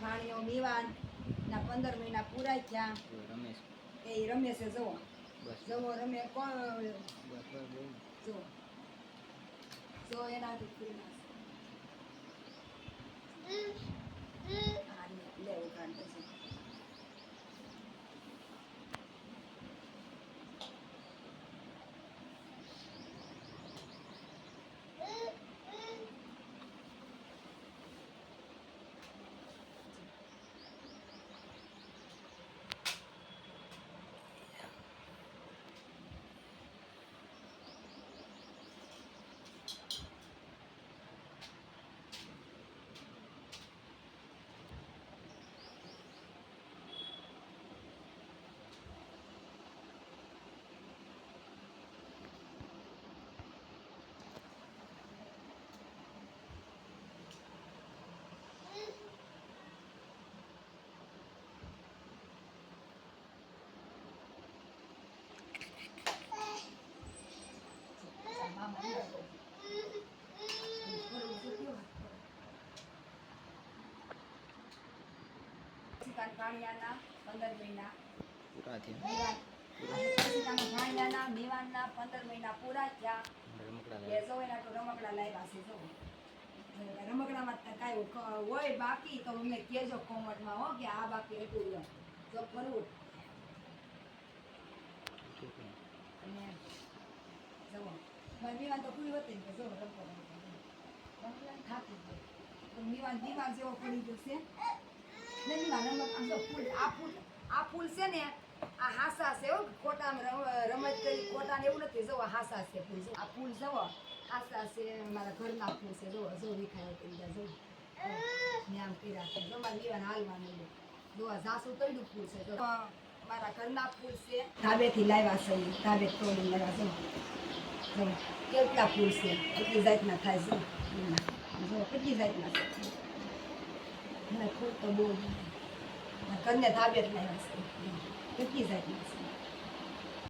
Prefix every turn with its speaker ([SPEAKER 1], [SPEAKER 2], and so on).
[SPEAKER 1] ભાણિયો મીવાન ના 15 મહિના પૂરા થયા.
[SPEAKER 2] રમેશ
[SPEAKER 1] એ રમેશે જવો જવો રમે કોણ જો જો એના લેવું કાઢ પછી ભાણિયાના 15 મહિના
[SPEAKER 2] પૂરા થયા.
[SPEAKER 1] ભાણિયાના મીવાનના 15 મહિના પૂરા થયા. એ જો એના તો રમકડા લાવ્યા છે જો રમકડામાં કાંઈ હોય બાકી તો અમને કહેજો કોમેન્ટમાં હો કે આ બાકી એટલું જો કરવું અને જવો મારી મીવાન તો પૂરી હતી ને જો રમકડા થાકી ગયો તો મીવાન દિમાગ જેવો પડી ગયો છે ને મીવાન રમત જો ફૂલ આ ફૂલ છે ને આ હાસા છે હો ખોટામાં રમત કરી ખોટા ને એવું નથી જો હાસા છે ફૂલ જો આ ફૂલ જવો હાસા છે મારા ઘરના ફૂલ છે જો જો વિખાય કરી દે જો આમ કર્યા છે જો મારા મીવાન હાલવાનું જો આ જાસુ તળ્યું ફૂલ છે જો મારા ઘરના ફૂલ છે ધાબેથી લાવ્યા છે ધાબે તોડી લાવ્યા જો કેટલા ફૂલ છે કેટલી જાતના થાય છે જો કેટલી જાતના છે મને ફૂલ તો બહુ ઘરને ધાબે જ લાવ્યા છે કેટલી જાતના છે